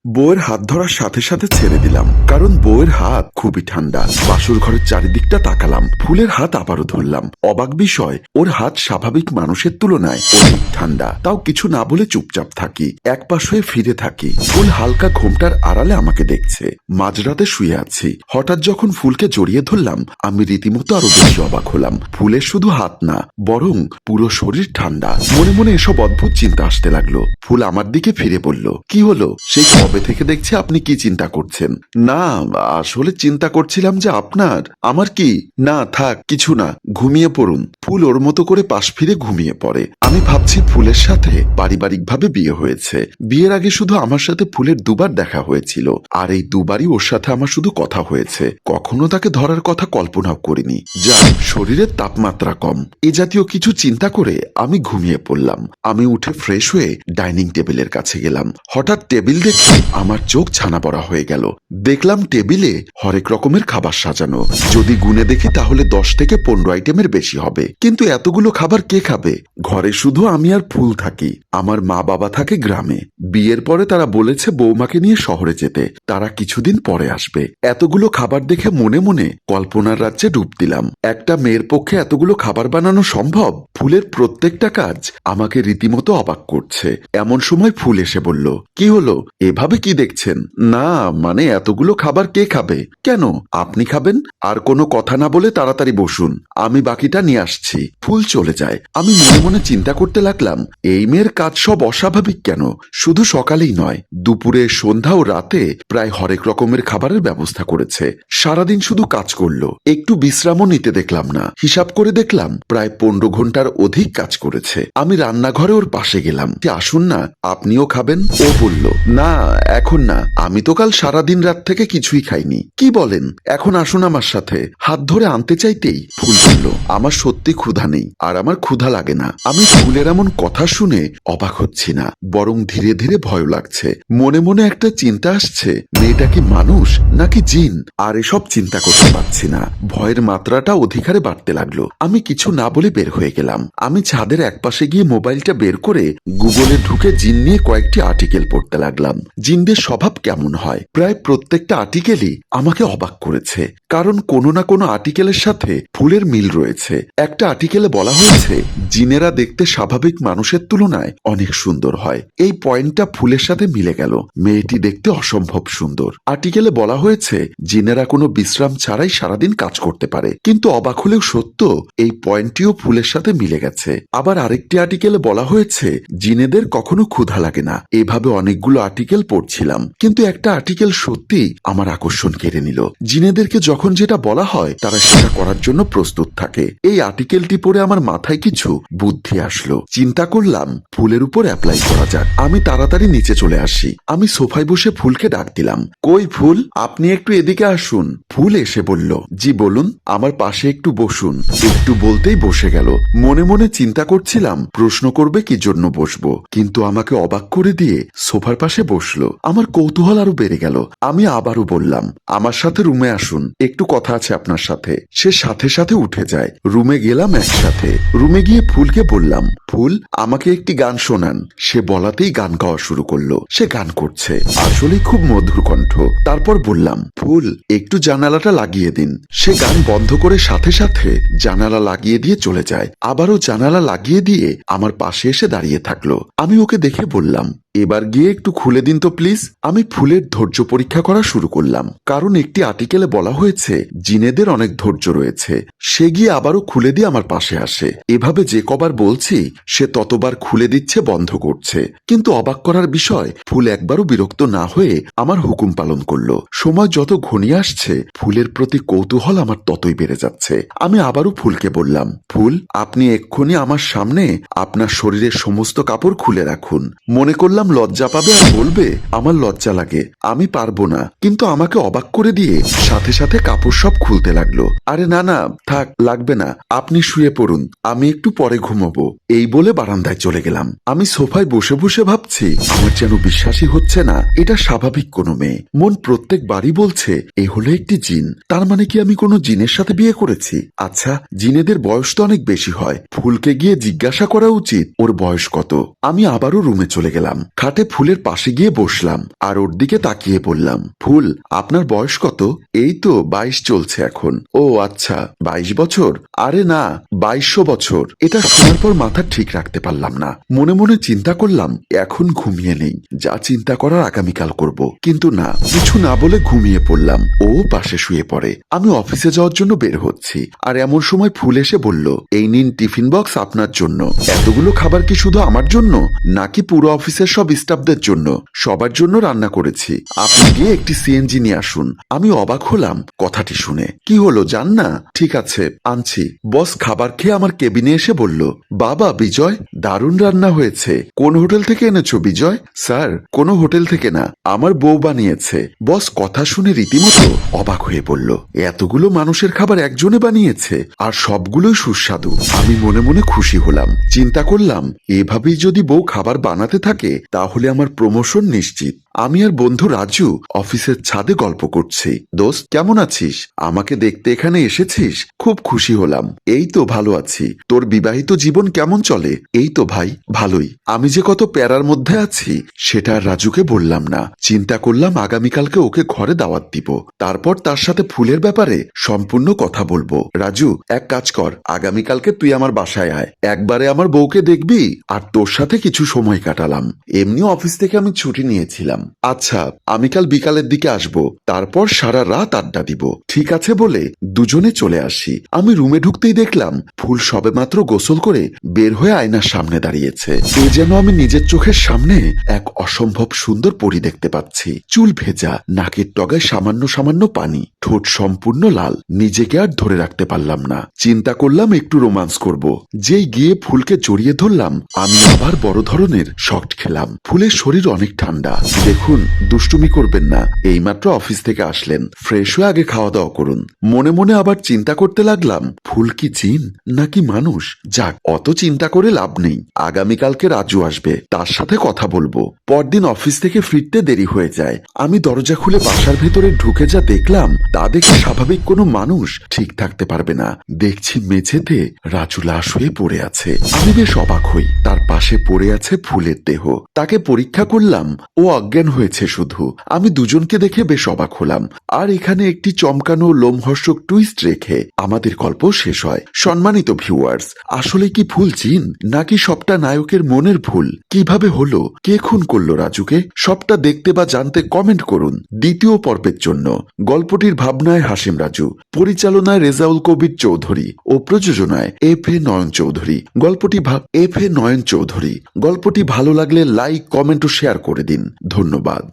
বউয়ের হাত ধরার সাথে সাথে ছেড়ে দিলাম, কারণ বউয়ের হাত খুবই ঠান্ডা। বাসুর ঘরের চারিদিকটা তাকালাম, ফুলের হাত আবারও ধরলাম। অবাক বিষয়, ওর হাত স্বাভাবিক মানুষের তুলনায় অনেক ঠান্ডা। তাও কিছু না বলে চুপচাপ থাকি, এক পাশ হয়ে ফিরে থাকি। ফুল হালকা ঘোমটার আড়ালে আমাকে দেখছে। মাঝরাতে শুয়ে আছি, হঠাৎ যখন ফুলকে জড়িয়ে ধরলাম, আমি রীতিমতো আরো বেশি অবাক হলাম। ফুলের শুধু হাত না, বরং পুরো শরীর ঠান্ডা। মনে মনে এসব অদ্ভুত চিন্তা আসতে লাগলো। ফুল আমার দিকে ফিরে বলল, কি হলো? সেই কবে থেকে দেখছি আপনি কি চিন্তা করছেন? না, আসলে চিন্তা করছিলাম যে আমার কি? না থাক, কিছু না, ঘুমিয়ে পড়ুন। ফুল ওর মতো করে পাশ ফিরে ঘুমিয়ে পড়ে। আমি ভাবছি ফুলের সাথে পারিবারিকভাবে বিয়ে হয়েছে। বিয়ের আগে শুধু আমার সাথে ফুলের দুবার দেখা হয়েছিল, আর এই দুবারই ওর সাথে আমার শুধু কথা হয়েছে। কখনো তাকে ধরার কথা কল্পনাও করিনি। যা, শরীরের তাপমাত্রা কম, এ জাতীয় কিছু চিন্তা করে আমি ঘুমিয়ে পড়লাম। আমি উঠে ফ্রেশ হয়ে ডাইনিং টেবিলের কাছে গেলাম। হঠাৎ টেবিল দেখে আমার চোখ ছানা পড়া হয়ে গেল। দেখলাম টেবিলে হরেক রকমের খাবার সাজানো। যদি গুনে দেখি তাহলে 10 থেকে 15 আইটেমের বেশি হবে। কিন্তু এতগুলো খাবার কে খাবে? ঘরে শুধু আমি আর ফুল থাকি। আমার মা বাবা থাকে গ্রামে। বিয়ের পরে তারা বলেছে বৌমাকে নিয়ে শহরে যেতে, তারা কিছুদিন পরে আসবে। এতগুলো খাবার দেখে মনে মনে কল্পনার রাজ্যে ডুব দিলাম। একটা মেয়ের পক্ষে এতগুলো খাবার বানানো সম্ভব? ফুলের প্রত্যেকটা কাজ আমাকে রীতিমতো অবাক করছে। এমন সময় ফুল এসে বলল, কি হলো? এভাবে কি দেখছেন? না মানে এতগুলো খাবার কে খাবে? কেন, আপনি খাবেন? আর কোনো কথা না বলে তাড়াতাড়ি বসুন, আমি বাকিটা নিয়ে আসছি। ফুল চলে যায়। আমি মনে মনে চিন্তা করতে লাগলাম, এই মেয়ের কাজ সব অস্বাভাবিক কেন? শুধু সকালেই নয়, দুপুরে, সন্ধ্যা ও রাতে প্রায় হরেক রকমের খাবারের ব্যবস্থা করেছে। সারাদিন শুধু কাজ করলো, একটু বিশ্রামও নিতে দেখলাম না। হিসাব করে দেখলাম প্রায় 15 ঘন্টার অধিক কাজ করেছে। আমি রান্নাঘরে ওর পাশে গেলাম, যে আসুন না, আপনিও খাবেন। ও বলল, না এখন না, আমি তো কাল সারাদিন রাত থেকে কিছুই খাইনি। কি বলেন? এখন আসুন আমার সাথে। হাত ধরে আনতে চাইতেই ফুল বলল, আমার সত্যি ক্ষুধা নেই, আর আমার ক্ষুধা লাগে না। আমি ফুলের এমন কথা শুনে অবাক হচ্ছি না, বরং ধীরে ধীরে ভয় লাগছে। মনে মনে একটা চিন্তা আসছে, মেয়েটা কি মানুষ নাকি জিন? আর এসব চিন্তা করতে পারছি না। ভয়ের মাত্রাটা অধিকারে বাড়তে লাগলো। আমি কিছু না বলে বের হয়ে গেলাম। আমি ছাদের একপাশে গিয়ে মোবাইলটা বের করে গুগলে ঢুকে জিন নিয়ে কয়েকটি আর্টিকেল পড়তে লাগলাম। জিনদের স্বভাব কেমন হয়? প্রায় প্রত্যেকটা আর্টিকেলই আমাকে অবাক করেছে, কারণ কোনো না কোনো আর্টিকেলের সাথে ফুলের মিল রয়েছে। একটা আর্টিকেলে বলা হয়েছে, জিনেরা দেখতে স্বাভাবিক মানুষের তুলনায় অনেক সুন্দর হয়। এই পয়েন্টটা ফুলের সাথে মিলে গেল। মেয়েটি দেখতে অসম্ভব সুন্দর। আর্টিকেলে বলা হয়েছে, জিনেরা কোনো বিশ্রাম ছাড়াই সারাদিন কাজ করতে পারে। কিন্তু অবাক হলেও সত্য, এই পয়েন্টটিও ফুলের সাথে মিলে গেছে। আবার আরেকটি আর্টিকেলে বলা হয়েছে, জিনেদের কখনো ক্ষুধা লাগে না। এভাবে অনেকগুলো আর্টিকেল পড়ছিলাম, কিন্তু একটা আর্টিকেল সত্যি আমার আকর্ষণ কেড়ে নিল। জিনেদেরকে যখন যেটা বলা হয়, তারা সেটা করার জন্য প্রস্তুত থাকে। এই আর্টিকেলটি পড়ে আমার মাথায় কিছু বুদ্ধি আসলো। চিন্তা করলাম, ফুলের উপর অ্যাপ্লাই করা যাক। আমি তাড়াতাড়ি নিচে চলে আসি। আমি সোফায় বসে ফুলকে ডাক দিলাম, কই ফুল, আপনি একটু এদিকে আসুন। ফুল এসে বলল, জি বলুন। আমার পাশে একটু বসুন। একটু বলতেই বসে গেল। মনে মনে চিন্তা করছিলাম প্রশ্ন করবে কি জন্য বসবো, কিন্তু আমাকে অবাক করে দিয়ে সোফার পাশে বসলো। আমার কৌতূহল আরো বেড়ে গেল। আমি আবারও বললাম, আমার সাথে রুমে আসুন, একটু কথা আছে আপনার সাথে। সে সাথে সাথে উঠে যায়। রুমে গেলাম একসাথে। রুমে গিয়ে ফুলকে বললাম, ফুল আমাকে একটি গান শোনান। সে বলাতেই গান গাওয়া শুরু করলো। সে গান করছে, আসলেই খুব মধুর কণ্ঠ। তারপর বললাম, ফুল একটু জানালাটা লাগিয়ে দিন। সে গান বন্ধ করে সাথে সাথে জানালা লাগিয়ে দিয়ে চলে যায়। আবারও জানালা লাগিয়ে দিয়ে আমার পাশে এসে দাঁড়িয়ে থাকলো। আমি ওকে দেখে বললাম, এবার গিয়ে একটু খুলে দিন তো প্লিজ। আমি ফুলের ধৈর্য পরীক্ষা করা শুরু করলাম, কারণ একটি আর্টিকেলে বলা হয়েছে জিনেদের অনেক ধৈর্য রয়েছে। সে গিয়ে আবারও খুলে দিয়ে আমার পাশে আসে। এভাবে যে কবার বলছি, সে ততবার খুলে দিচ্ছে, বন্ধ করছে। কিন্তু অবাক করার বিষয়, ফুল একবারও বিরক্ত না হয়ে আমার হুকুম পালন করলো। সময় যত ঘনিয়ে আসছে, ফুলের প্রতি কৌতূহল আমার ততই বেড়ে যাচ্ছে। আমি আবারও ফুলকে বললাম, ফুল আপনি এক্ষুনি আমার সামনে আপনার শরীরের সমস্ত কাপড় খুলে রাখুন। মনে করলাম লজ্জা পাবে আর বলবে আমার লজ্জা লাগে, আমি পারবো না। কিন্তু আমাকে অবাক করে দিয়ে সাথে সাথে কাপড় সব খুলতে লাগলো। আরে না না থাক, লাগবে না, আপনি শুয়ে পড়ুন, আমি একটু পরে ঘুমোবো। এই বলে বারান্দায় চলে গেলাম। আমি সোফায় বসে বসে ভাবছি, আমার যেন বিশ্বাসই হচ্ছে না এটা স্বাভাবিক কোনো মেয়ে। মন প্রত্যেকবারই বলছে এ হলো একটি জিন। তার মানে কি আমি কোনো জিনের সাথে বিয়ে করেছি? আচ্ছা, জিনেদের বয়স তো অনেক বেশি হয়। ফুলকে গিয়ে জিজ্ঞাসা করা উচিত ওর বয়স কত। আমি আবারও রুমে চলে গেলাম। খাটে ফুলের পাশে গিয়ে বসলাম আর ওর দিকে তাকিয়ে বললাম, ফুল আপনার বয়স কত? এই তো 22 চলছে এখন। ও আচ্ছা, 22 বছর? আরে না, 2200 বছর। এটা শোনার পর মাথা ঠিক রাখতে পারলাম না। মনে মনে চিন্তা করলাম এখন ঘুমিয়ে নেই, যা চিন্তা করার আগামীকাল করব। কিন্তু না, কিছু না বলে ঘুমিয়ে পড়লাম। ও পাশে শুয়ে পড়ে। আমি অফিসে যাওয়ার জন্য বের হচ্ছি, আর এমন সময় ফুল এসে বলল, এই নিন টিফিন বক্স আপনার জন্য। এতগুলো খাবার কি শুধু আমার জন্য, নাকি পুরো অফিসের সব স্টাফদের জন্য? সবার জন্য রান্না করেছি, আপনি গিয়ে একটি সিএনজি নিয়ে আসুন। আমি অবাক হলাম কথাটি শুনে। কি হলো, যান না? ঠিক আছে, আনছি। বস খাবার খেয়ে আমার কেবিনে এসে বলল, বাবা বিজয়, দারুণ রান্না হয়েছে। কোন হোটেল থেকে এনেছো বিজয়? স্যার, কোনো হোটেল থেকে না, আমার বউ বানিয়েছে। বস কথা শুনে রীতিমতো অবাক হয়ে বলল, এতগুলো মানুষের খাবার একজনে বানিয়েছে, আর সবগুলোই সুস্বাদু। আমি মনে মনে খুশি হলাম। চিন্তা করলাম, এভাবেই যদি বউ খাবার বানাতে থাকে তাহলে আমার প্রমোশন নিশ্চিত। আমি আর বন্ধু রাজু অফিসের ছাদে গল্প করছি। দোস্ত, কেমন আছিস? আমাকে দেখতে এখানে এসেছিস? খুব খুশি হলাম। এই তো ভালো আছি। তোর বিবাহিত জীবন কেমন চলে? এই তো ভাই, ভালোই। আমি যে কত প্যারার মধ্যে আছি সেটা আর রাজুকে বললাম না। চিন্তা করলাম আগামীকালকে ওকে ঘরে দাওয়াত দিব, তারপর তার সাথে ফুলের ব্যাপারে সম্পূর্ণ কথা বলবো। রাজু, এক কাজ কর, আগামীকালকে তুই আমার বাসায় আয়। একবারে আমার বউকে দেখবি, আর তোর সাথে কিছু সময় কাটালাম। এমনিও অফিস থেকে আমি ছুটি নিয়েছিলাম। আচ্ছা, আমি কাল বিকালের দিকে আসব, তারপর সারা রাত আড্ডা দিব। ঠিক আছে বলে দুজনে চলে আসি। আমি রুমে ঢুকতেই দেখলাম ফুল সবেমাত্র গোসল করে বের হয়ে আয়নার সামনে দাঁড়িয়েছে। এ যেন আমি নিজের চোখের সামনে এক অসম্ভব সুন্দর পরী দেখতে পাচ্ছি। চুল ভেজা, নাকের টগায় সামান্য সামান্য পানি, ঠোঁট সম্পূর্ণ লাল। নিজেকে আর ধরে রাখতে পারলাম না। চিন্তা করলাম একটু রোমান্স করব। যেই গিয়ে ফুলকে জড়িয়ে ধরলাম, আমি আবার বড় ধরনের শক খেলাম। ফুলের শরীর অনেক ঠান্ডা। দেখুন, দুষ্টুমি করবেন না। এইমাত্র অফিস থেকে আসলেন, ফ্রেশ হয়ে আগে খাওয়া দাওয়া করুন। মনে মনে আবার চিন্তা করতে লাগলাম, ফুল কি জিন নাকি মানুষ? যাক, অত চিন্তা করে লাভ নেই। আগামীকালকে রাজু আসবে, তার সাথে কথা বলবো। পরদিন অফিস থেকে ফিরতে দেরি হয়ে যায়। আমি দরজা খুলে বাসার ভেতরে ঢুকে যা দেখলাম তা দেখে স্বাভাবিক কোনো মানুষ ঠিক থাকতে পারবে না। দেখছি মেঝেতে রাজু লাশ হয়ে পড়ে আছে। আমি বেশ অবাক হই। তার পাশে পড়ে আছে ফুলের দেহ। তাকে পরীক্ষা করলাম, ও অজ্ঞান হয়েছে শুধু। আমি দুজনকে দেখে বেশ অবাক হলাম। আর এখানে একটি চমকানো লোমহর্ষক টুইস্ট রেখে আমাদের গল্প শেষ হয়। সম্মানিত ভিউয়ার্স, আসলে কি ফুল জিন, নাকি সবটা নায়কের মনের ভুল? কিভাবে হলো? কে খুন করলো রাজুকে? সবটা দেখতে বা জানতে কমেন্ট করুন। দ্বিতীয় পর্বের জন্য গল্পটির ভাবনায় হাসিম রাজু, পরিচালনায় রেজাউল কবির চৌধুরী ও প্রযোজনায় এফ.এ. নয়ন চৌধুরী। গল্পটি ভালো লাগলে লাইক, কমেন্ট ও শেয়ার করে দিন। ধন্যবাদ।